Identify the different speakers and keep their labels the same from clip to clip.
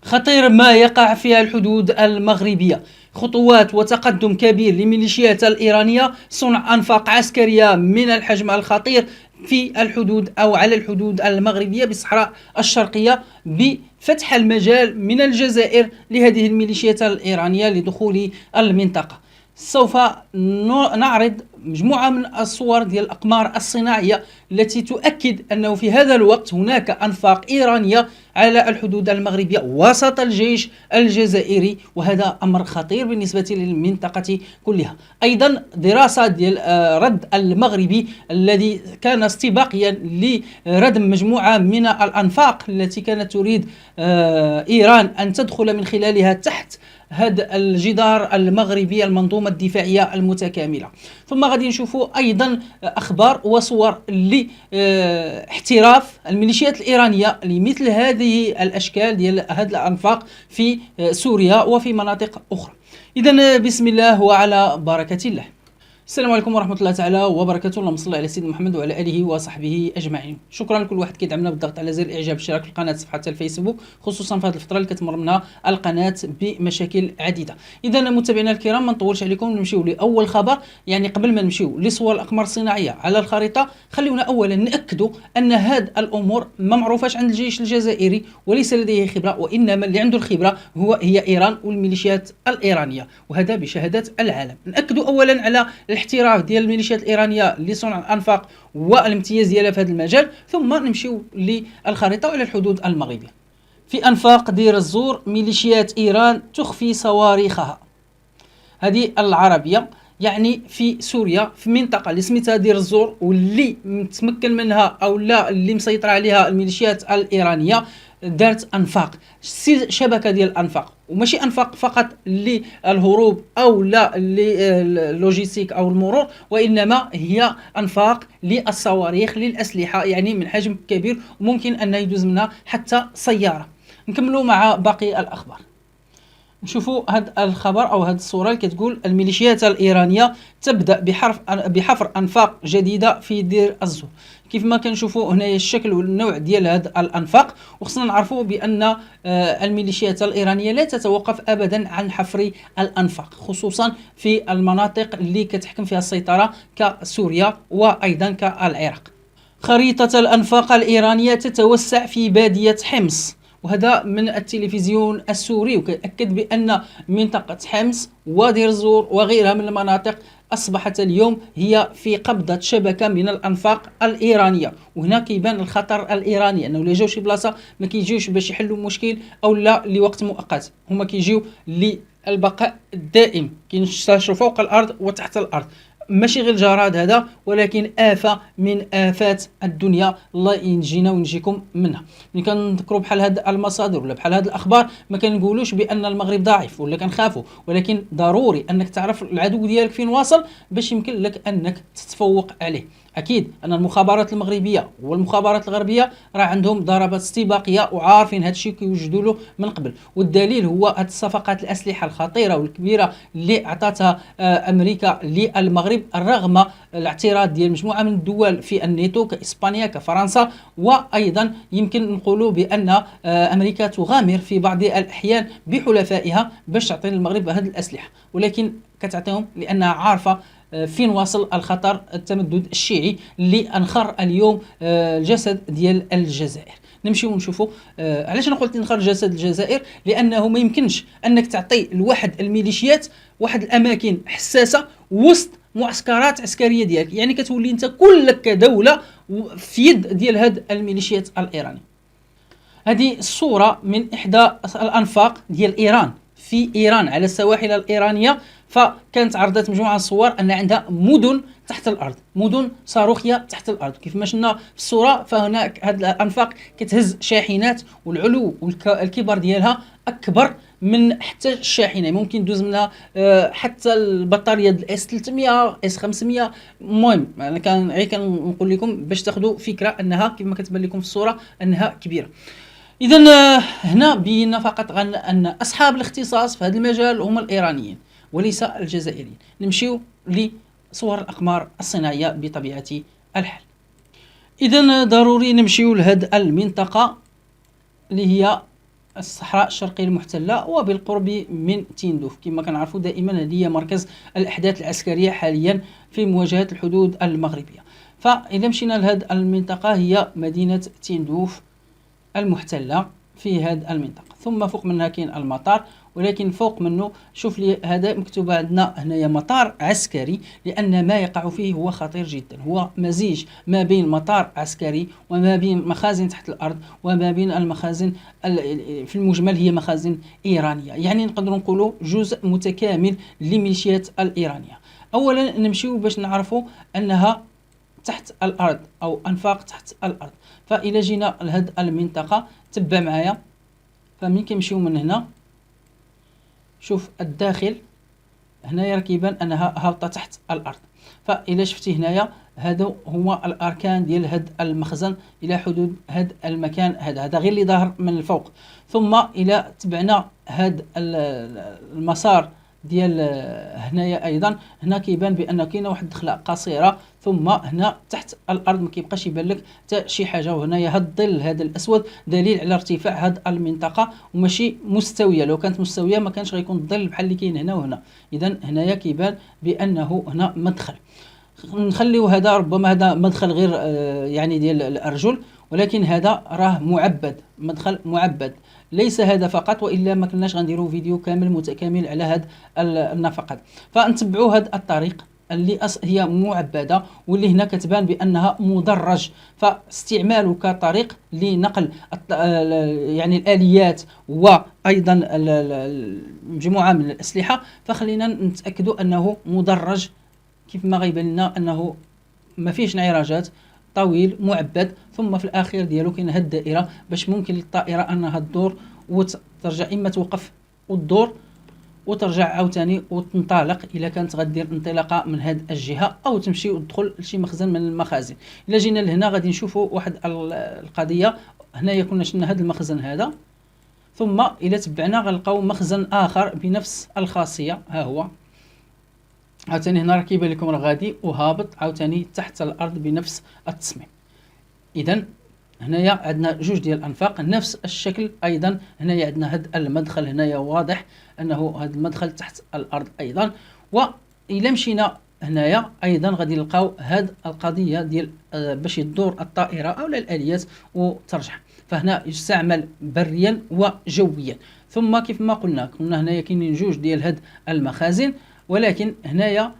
Speaker 1: خطير ما يقع في الحدود المغربية. خطوات وتقدم كبير لميليشيات الإيرانية صنع أنفاق عسكرية من الحجم الخطير في الحدود أو على الحدود المغربية بالصحراء الشرقية، بفتح المجال من الجزائر لهذه الميليشيات الإيرانية لدخول المنطقة. سوف نعرض مجموعة من الصور ديال الأقمار الصناعية التي تؤكد أنه في هذا الوقت هناك أنفاق إيرانية على الحدود المغربية وسط الجيش الجزائري، وهذا أمر خطير بالنسبة للمنطقة كلها. أيضا دراسة ديال رد المغربي الذي كان استباقيا لردم مجموعة من الأنفاق التي كانت تريد إيران أن تدخل من خلالها تحت هذا الجدار المغربي، المنظومة الدفاعية المتكاملة. ثم غادي نشوفوا أيضا أخبار وصور لاحتراف الميليشيات الإيرانية لمثل هذه الأشكال ديال هذه الأنفاق في سوريا وفي مناطق أخرى. إذن بسم الله وعلى بركة الله. السلام عليكم ورحمة الله تعالى وبركاته. اللهم صل على سيدنا محمد وعلى آله وصحبه أجمعين. شكرا لكل واحد كيدعمنا بالضغط على زر الإعجاب، اشتراك في القناة، صفحة الفيسبوك، خصوصا في هذه الفترة اللي كتمر منها القناة بمشاكل عديدة. إذا متابعينا الكرام ما نطولش عليكم، نمشيو لأول خبر. يعني قبل ما نمشيو لصور الأقمار الصناعية على الخريطة، خلونا أولا نأكدوا أن هذه الأمور ما معروفاش عند الجيش الجزائري وليس لديه خبرة، وإنما اللي عنده الخبرة هي إيران والميليشيات الإيرانية، وهذا بشهادة العالم. نأكدوا أولا على الاحتراف ديال الميليشيات الإيرانية لصنع الأنفاق والامتياز ديالها في هذا المجال. ثم نمشيو للخريطة وإلى الحدود المغربية. في أنفاق دير الزور ميليشيات إيران تخفي صواريخها. هذه العربية يعني في سوريا، في منطقة اللي سميتها دير الزور، واللي متمكن منها أو لا اللي مسيطر عليها الميليشيات الإيرانية، دارت أنفاق، شبكة ديال الأنفاق، وماشي أنفاق فقط للهروب أو لا للوجيستيك أو المرور، وإنما هي أنفاق للصواريخ للأسلحة، يعني من حجم كبير وممكن أن يدوز منها حتى سيارة. نكملوا مع باقي الأخبار. نشوفوا هذا الخبر او هذه الصوره اللي كتقول الميليشيات الايرانيه تبدا بحفر انفاق جديده في دير الزور. كيف ما كنشوفوا هنايا الشكل والنوع ديال هذه الانفاق، وخصنا نعرفوا بان الميليشيات الايرانيه لا تتوقف ابدا عن حفر الانفاق، خصوصا في المناطق اللي كتحكم فيها السيطره كسوريا وايضا كالعراق. خريطه الانفاق الايرانيه تتوسع في باديه حمص، وهذا من التلفزيون السوري، وكأكد بأن منطقة حمص ودير الزور وغيرها من المناطق أصبحت اليوم هي في قبضة شبكة من الأنفاق الإيرانية. وهنا كيبان الخطر الإيراني، أنه لا جاو شي بلاصة ما كيجيوش باش يحلوا مشكل أو لا لوقت مؤقت، هما كيجيو للبقاء الدائم، كينتشروا فوق الأرض وتحت الأرض. ماشي غير جراد هذا، ولكن آفة من آفات الدنيا، الله ينجينا وينجيكم منها. ملي كنذكروا بحال هاد المصادر ولا بحال هاد الأخبار ما كنقولوش بأن المغرب ضعيف ولا كنخافوا، ولكن ضروري أنك تعرف العدو ديالك فين واصل باش يمكن لك أنك تتفوق عليه. أكيد أن المخابرات المغربية والمخابرات الغربية راه عندهم ضربات استباقية وعارفين هذا الشيء كيوجدوا له من قبل، والدليل هو هذه الصفقات الأسلحة الخطيرة والكبيرة اللي عطاتها أمريكا للمغرب رغم الاعتراض ديال مجموعة من الدول في الناتو كإسبانيا كفرنسا. وأيضا يمكن نقولوا بأن أمريكا تغامر في بعض الأحيان بحلفائها باش تعطي المغرب هذه الأسلحة، ولكن كتعطيهم لأنها عارفة فين واصل الخطر التمدد الشيعي اللي انخر اليوم الجسد ديال الجزائر. نمشيو ونشوفوا علاش انا قلت انخر جسد الجزائر، لانه ما يمكنش انك تعطي لواحد الميليشيات واحد الاماكن حساسه وسط معسكرات عسكريه ديالك، يعني كتولي انت كلك كدوله في يد ديال هاد الميليشيات الايرانيه. هذه الصوره من احدى الانفاق ديال ايران في ايران على السواحل الايرانيه، فكانت عرضت مجموعه من الصور ان عندها مدن تحت الارض، مدن صاروخيه تحت الارض. كيف ما شفنا في الصوره فهناك هذه الانفاق كتهز شاحنات، والعلو والكبر ديالها اكبر من حتى الشاحنه، ممكن دوز منها حتى البطاريه ديال اس 300 اس 500. المهم انا كان غير كنقول لكم باش تاخذوا فكره انها كيف ما كتبان لكم في الصوره انها كبيره. إذا هنا بينا فقط أن أصحاب الاختصاص في هذا المجال هم الإيرانيين وليس الجزائريين. نمشيو لصور الأقمار الصناعية بطبيعة الحال. إذا ضروري نمشيو لهذه المنطقة اللي هي الصحراء الشرقية المحتلة وبالقرب من تندوف. كما كنعرفوا دائما هذه هي مركز الأحداث العسكرية حاليا في مواجهة الحدود المغربية. فإذا مشينا لهذه المنطقة هي مدينة تندوف المحتلة في هذه المنطقة. ثم فوق منها كاين المطار، ولكن فوق منه شوف لي هذا مكتوب عندنا هنايا مطار عسكري، لأن ما يقع فيه هو خطير جدا، هو مزيج ما بين مطار عسكري وما بين مخازن تحت الأرض وما بين المخازن في المجمل هي مخازن إيرانية، يعني نقدر نقولوا جزء متكامل لميليشيات الإيرانية. أولا نمشيو باش نعرفوا أنها تحت الأرض أو أنفاق تحت الأرض. فإلى جينا لهذه المنطقة تبع معايا، فمن كنمشيو من هنا شوف الداخل هنايا ركيبان أنها هابطة تحت الأرض. فإلا شفتي هنايا هذا هو الأركان ديال هذا المخزن إلى حدود هذا المكان، هذا غير اللي ظاهر من الفوق. ثم إلى تبعنا هذا المسار ديال هنايا ايضا هنا كيبان بان كاينه واحد الدخله قصيره، ثم هنا تحت الارض ما كيبقاش يبان لك حتى شي حاجه. وهنايا هذا الظل هذا الاسود دليل على ارتفاع هذه المنطقه وماشي مستويه، لو كانت مستويه ما كانش غيكون الظل بحال اللي كاين هنا وهنا. اذا هنايا كيبان بانه هنا مدخل. نخليو هذا ربما هذا مدخل غير يعني ديال الارجل، ولكن هذا راه معبد، مدخل معبد، ليس هذا فقط، والا ما كناش غنديروا فيديو كامل متكامل على هذا النفق. فنتبعوا هذا الطريق اللي هي معبده، واللي هنا كتبان بانها مدرج، فاستعماله كطريق لنقل يعني الاليات وايضا مجموعه من الاسلحه. فخلينا نتاكدوا انه مدرج كيف ما غيبان لنا انه ما فيش انعراجات، طويل معبد. ثم في الاخير ديالو كاين هاد الدائره باش ممكن للطائره انها تدور وترجع، اما توقف وتدور وترجع عاوتاني وتنطلق الا كانت غدير انطلاقه من هاد الجهه، او تمشي وتدخل لشي مخزن من المخازن. الا جينا لهنا غادي نشوفوا واحد القضيه. هنايا كنا شفنا هاد المخزن هذا، ثم الا تبعنا غنلقاو مخزن اخر بنفس الخاصيه. ها هو عاوتاني هنا راه كيبان لكم راه غادي وهابط عاوتاني تحت الارض بنفس التصميم. اذا هنايا عندنا جوج ديال الانفاق نفس الشكل. ايضا هنايا عندنا هذا المدخل، هنايا واضح انه هذا المدخل تحت الارض ايضا. والى مشينا هنايا ايضا غادي نلقاو هذه القضيه ديال باش يدور الطائره او الاليات وترجع. فهنا يستعمل بريا وجويا. ثم كيف ما قلنا هنايا كاينين جوج ديال هاد المخازن، ولكن هنايا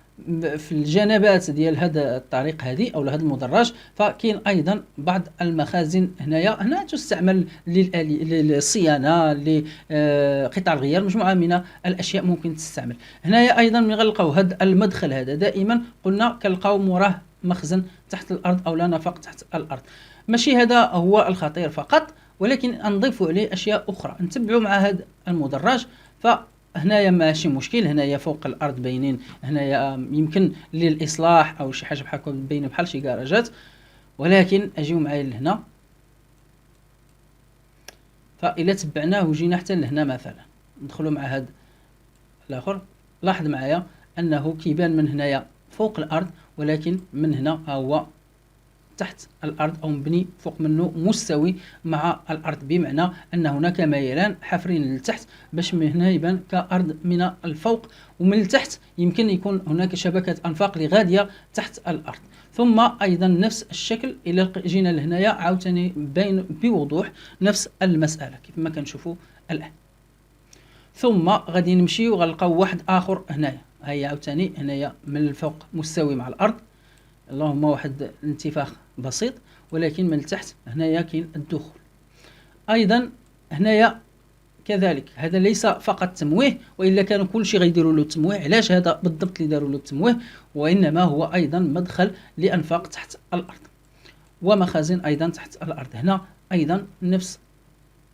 Speaker 1: في الجنبات ديال هذا الطريق هذه او هذا المدرج فكاين ايضا بعض المخازن. هنا تستعمل للصيانه، لقطع الغيار، مجموعه من الاشياء ممكن تستعمل. هنايا ايضا من غنلقاو هذا المدخل هذا دائما قلنا كنلقاو موراه مخزن تحت الارض او لا نفق تحت الارض. ماشي هذا هو الخطير فقط، ولكن نضيفوا عليه اشياء اخرى. نتبعوا مع هذا المدرج. هنايا ماشي مشكل، هنايا فوق الارض باينين، هنايا يمكن للاصلاح او شي حاجه بحال هكا باينه بحال شي كراجات. ولكن اجيو معايا لهنا، فإلا تبعناه وجينا حتى لهنا مثلا ندخلوا مع هذا الاخر، لاحظ معايا انه كيبان من هنايا فوق الارض، ولكن من هنا هو تحت الارض او مبني فوق منه مستوي مع الارض، بمعنى ان هناك ميلان حفرين للتحت باش من هنا يبان كارض من الفوق، ومن التحت يمكن يكون هناك شبكه انفاق اللي غاديه تحت الارض. ثم ايضا نفس الشكل الى جينا لهنايا عاوتاني باين بوضوح نفس المساله كيف ما كنشوفوا الان. ثم غادي نمشيو غنلقاو واحد اخر هنايا، هيا عاوتاني هنايا من الفوق مستوي مع الارض، اللهم واحد الانتفاخ بسيط، ولكن من التحت هنايا كاين الدخول. ايضا هنايا كذلك هذا ليس فقط تمويه، والا كانوا كل شيء غيديروا له تمويه. علاش هذا بالضبط اللي داروا له التمويه؟ وانما هو ايضا مدخل لانفاق تحت الارض ومخازن ايضا تحت الارض. هنا ايضا نفس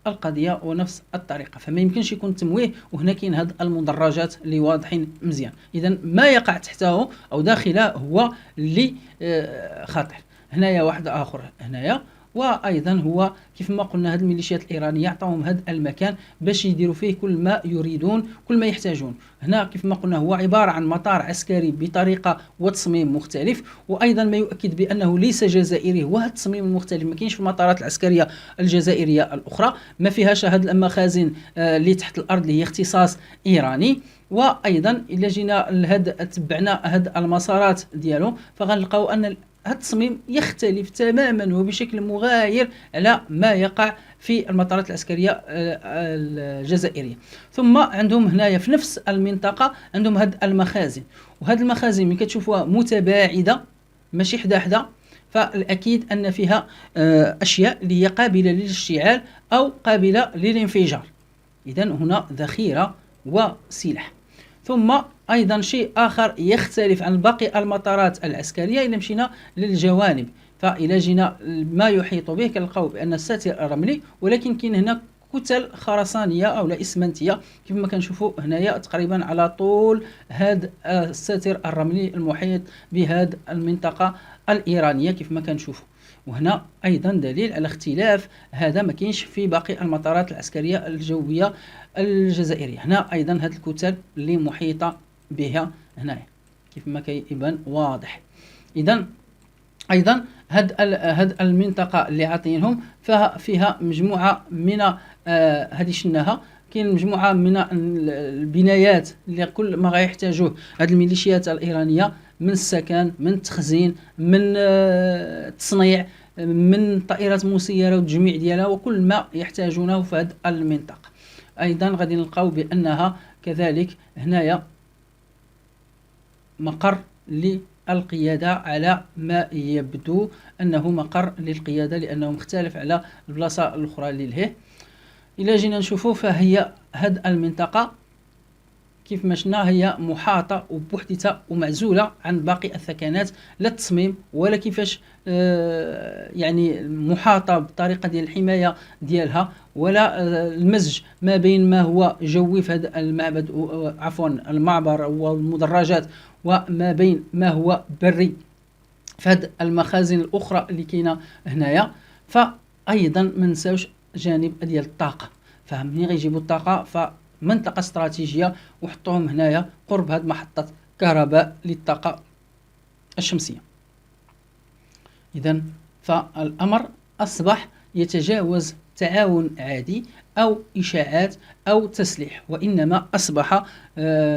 Speaker 1: القضيه ونفس الطريقه، فما يمكنش يكون تمويه وهنا كاين هاد المدرجات اللي واضحين مزيان. اذا ما يقع تحته او داخله هو اللي خطير. هنايا واحد اخر هنايا، وايضا هو كيف ما قلنا هذه الميليشيات الايرانيه عطاهم هذا المكان باش يديروا فيه كل ما يريدون، كل ما يحتاجون. هنا كيف ما قلنا هو عباره عن مطار عسكري بطريقه وتصميم مختلف، وايضا ما يؤكد بانه ليس جزائري، وهذا التصميم المختلف ما كاينش في المطارات العسكريه الجزائريه الاخرى، ما فيهاش هذه المخازن اللي تحت الارض اللي هي اختصاص ايراني. وايضا الا جينا تبعنا هاد المسارات ديالو فغنلقاو ان هذا التصميم يختلف تماما وبشكل مغاير على ما يقع في المطارات العسكريه الجزائريه. ثم عندهم هنايا في نفس المنطقه عندهم هاد المخازن، وهاد المخازن ملي كتشوفوها متباعده ماشي حدا حدا، فالاكيد ان فيها اشياء اللي هي قابله للاشتعال او قابله للانفجار. اذا هنا ذخيره وسلاح. ثم ايضا شيء اخر يختلف عن باقي المطارات العسكريه اذا مشينا للجوانب، فإلى جينا ما يحيط به كنلقاو بان الساتر الرملي، ولكن كاين هنا كتل خرسانيه او لا اسمنتيه كيف ما كنشوفوا هنايا تقريبا على طول هذا الساتر الرملي المحيط بهذه المنطقه الايرانيه كيف ما كنشوفوا. وهنا ايضا دليل على اختلاف هذا ما كاينش في باقي المطارات العسكريه الجويه الجزائرية. هنا ايضا هذه الكتل اللي محيطه بها هنايا كيف ما كيبان واضح. اذا ايضا هاد المنطقه اللي عاطينهم فيها مجموعه من هذه شناها كاين مجموعه من البنايات اللي كل ما غيحتاجوه هاد الميليشيات الايرانيه من السكن، من التخزين، من التصنيع، من طائرات مسيره والتجميع ديالها وكل ما يحتاجونه في هذه المنطقه. ايضا غادي نلقاو بانها كذلك هنايا مقر للقياده على ما يبدو انه مقر للقياده لانه مختلف على البلاصه الاخرى اللي لهيه. الى جينا نشوفوا فهي هذه المنطقه كيف ما شفنا هي محاطه وبوحدتها ومعزوله عن باقي الثكنات، لا التصميم ولا كيفاش يعني محاطه بطريقه ديال الحمايه ديالها، ولا المزج ما بين ما هو جوي في هذا المعبد عفوا المعبر والمدرجات وما بين ما هو بري في هذه المخازن الاخرى اللي كاينه هنايا. فايضا ما نساوش جانب ديال الطاقه، فمنين غيجيبوا الطاقه فمنطقه استراتيجيه وحطوهم هنايا قرب هذه محطه كهرباء للطاقه الشمسيه. اذا فالامر اصبح يتجاوز تعاون عادي او اشاعات او تسليح، وانما اصبح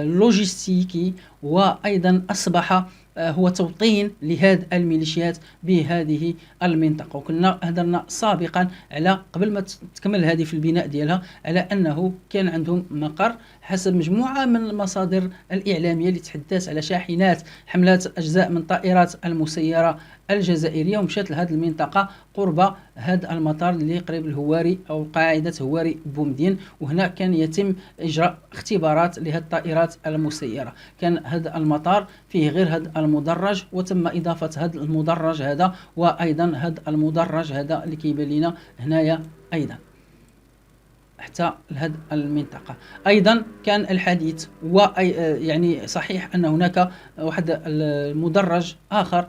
Speaker 1: لوجستيكي، وايضا اصبح هو توطين لهذه الميليشيات بهذه المنطقه. وكنا هضرنا سابقا على قبل ما تكمل هذه في البناء ديالها على انه كان عندهم مقر حسب مجموعه من المصادر الاعلاميه اللي تحدثت على شاحنات حملات اجزاء من طائرات المسيره الجزائريه ومشات لهذه المنطقه قرب هذا المطار اللي قريب الهواري او قاعده هواري بومدين، وهنا كان يتم اجراء اختبارات لهذه الطائرات المسيره. كان هذا المطار فيه غير هذا المدرج، وتم اضافه هذا المدرج هذا وايضا هذا المدرج هذا اللي كيبان لنا هنايا ايضا حتى لهذه المنطقه. ايضا كان الحديث يعني صحيح ان هناك واحد المدرج اخر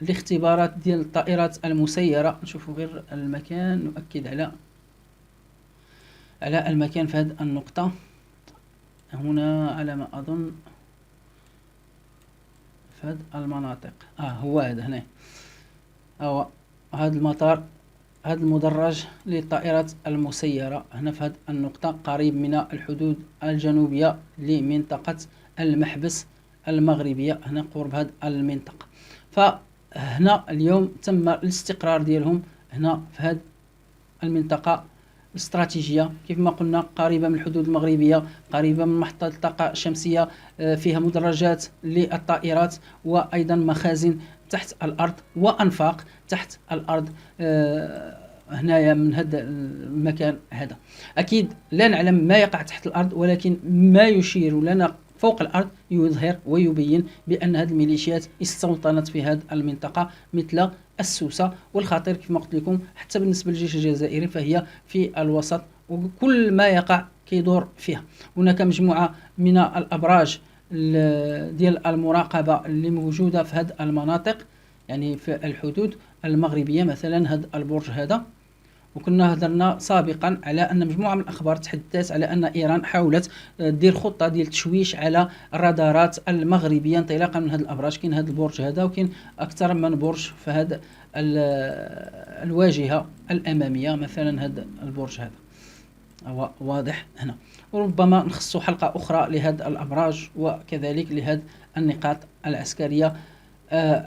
Speaker 1: لاختبارات ديال الطائرات المسيرة. نشوفوا غير المكان، نؤكد على المكان في هذه النقطة هنا على ما أظن في هذه المناطق. هو هذا هنا هو هذا المطار، هذا المدرج للطائرات المسيرة هنا في هذه النقطة قريب من الحدود الجنوبية لمنطقة المحبس المغربية هنا قرب هذه المنطقة. هنا اليوم تم الاستقرار ديالهم هنا في هذه المنطقة الاستراتيجية كيف ما قلنا قريبة من الحدود المغربية، قريبة من محطة الطاقة الشمسية، فيها مدرجات للطائرات وأيضا مخازن تحت الأرض وأنفاق تحت الأرض هنايا من هذا المكان هذا. أكيد لا نعلم ما يقع تحت الأرض، ولكن ما يشير لنا فوق الأرض يظهر ويبين بأن هذه الميليشيات استوطنت في هذه المنطقة مثل السوسة والخطير كما قلت لكم. حتى بالنسبة للجيش الجزائري فهي في الوسط وكل ما يقع كيدور فيها. هناك مجموعة من الأبراج ديال المراقبة اللي موجودة في هذه المناطق يعني في الحدود، المغربية. مثلا هذا البرج هذا، وكنا هضرنا سابقا على ان مجموعه من الاخبار تحدثت على ان ايران حاولت دير خطه ديال التشويش على الرادارات المغربيه انطلاقا من هذه الابراج. كاين هذا البرج هذا، وكاين اكثر من برج في هذا الواجهه الاماميه. مثلا هذا البرج هذا هو واضح هنا، وربما نخصص حلقه اخرى لهذه الابراج وكذلك لهذه النقاط العسكريه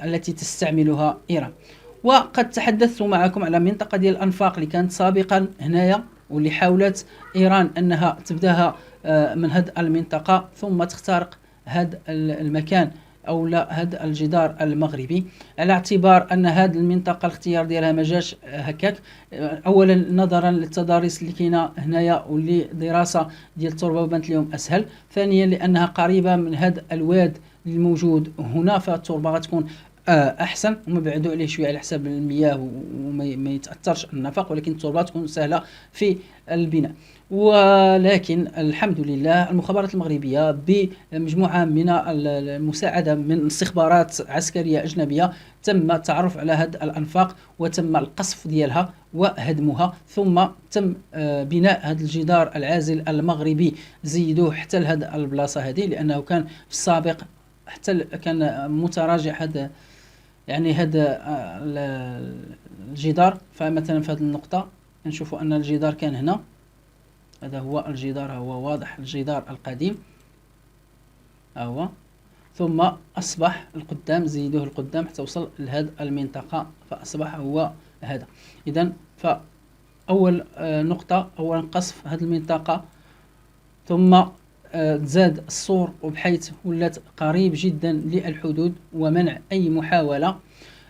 Speaker 1: التي تستعملها ايران. وقد تحدثت معكم على منطقة ديال الأنفاق اللي كانت سابقا هنايا، واللي حاولت إيران أنها تبداها من هذه المنطقة ثم تخترق هذا المكان أو لا هذا الجدار المغربي، على اعتبار أن هذه المنطقة الاختيار ديالها ما جاش هكاك. أولا نظرا للتضاريس اللي كاينة هنايا، واللي دراسة ديال التربة بانت لهم أسهل. ثانيا لأنها قريبة من هذا الواد الموجود هنا، فالتربة غتكون احسن، وما بعدوا عليه شويه على حساب المياه وما يتاثرش النفق، ولكن التربه تكون سهله في البناء. ولكن الحمد لله المخابرات المغربيه بمجموعه من المساعده من استخبارات عسكريه اجنبيه تم التعرف على هذه الانفاق، وتم القصف ديالها وهدمها، ثم تم بناء هذا الجدار العازل المغربي، زيدوه حتى لهذه البلاصه هذه، لانه كان في السابق حتى كان متراجع هذا يعني هذا الجدار. فمثلا في هذه النقطة نشوفوا أن الجدار كان هنا، هذا هو الجدار، هو واضح الجدار القديم هو، ثم أصبح القدام زيدوه القدام حتى وصل لهذه المنطقة فأصبح هو هذا. إذن فأول نقطة أولا قصف هذه المنطقة، ثم زاد السور وبحيث ولات قريب جدا للحدود ومنع أي محاولة.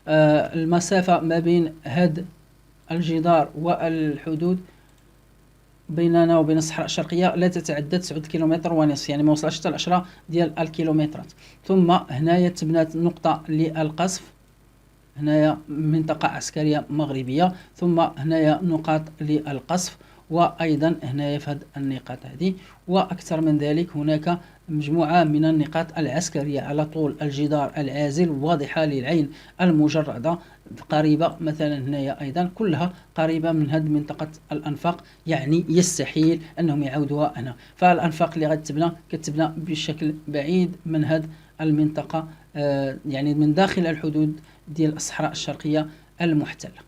Speaker 1: المسافة ما بين هذا الجدار والحدود بيننا وبين الصحراء الشرقية لا تتعدى 9 كيلومتر ونصف، يعني ما وصلش حتى 10 ديال الكيلومترات. ثم هنايا تبنات نقطة للقصف، هنايا منطقة عسكرية مغربية، ثم هنايا نقاط للقصف، وايضا هنايا في هذه النقاط هذه. واكثر من ذلك هناك مجموعة من النقاط العسكرية على طول الجدار العازل واضحة للعين المجردة قريبة. مثلا هنايا ايضا كلها قريبة من هذه منطقة الانفاق، يعني يستحيل انهم يعودوها هنا. فالانفاق اللي غتبنى كتبنى بشكل بعيد من هذه المنطقة، يعني من داخل الحدود ديال الصحراء الشرقية المحتلة.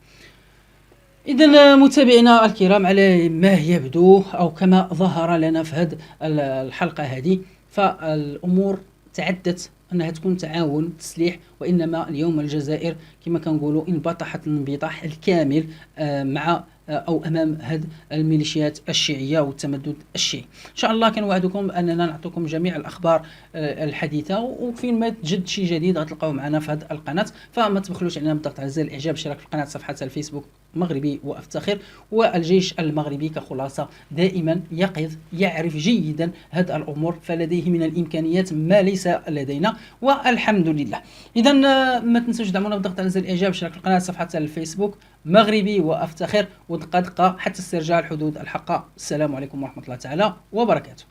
Speaker 1: إذا متابعينا الكرام، على ما يبدو أو كما ظهر لنا في هذه الحلقة هذه، فالأمور تعدت أنها تكون تعاون تسليح، وإنما اليوم الجزائر كما كنقولوا انبطحت الانبطاح الكامل مع أو أمام هذه الميليشيات الشيعية والتمدد الشيعي. إن شاء الله كنوعدكم أننا نعطيكم جميع الأخبار الحديثة، وفين ما تجد شي جديد غتلقاوه معنا في هذه القناة. فما تبخلوش علينا بالضغط على زر الإعجاب، اشتراك في القناة، صفحة الفيسبوك مغربي وافتخر. والجيش المغربي كخلاصة دائما يقظ، يعرف جيدا هذه الأمور، فلديه من الإمكانيات ما ليس لدينا والحمد لله. إذا ما تنسوش دعمونا بالضغط على زر الإعجاب، اشتراك في القناة، صفحة الفيسبوك مغربي وافتخر، ودقة دقة حتى استرجاع الحدود الحقة. السلام عليكم ورحمة الله تعالى وبركاته.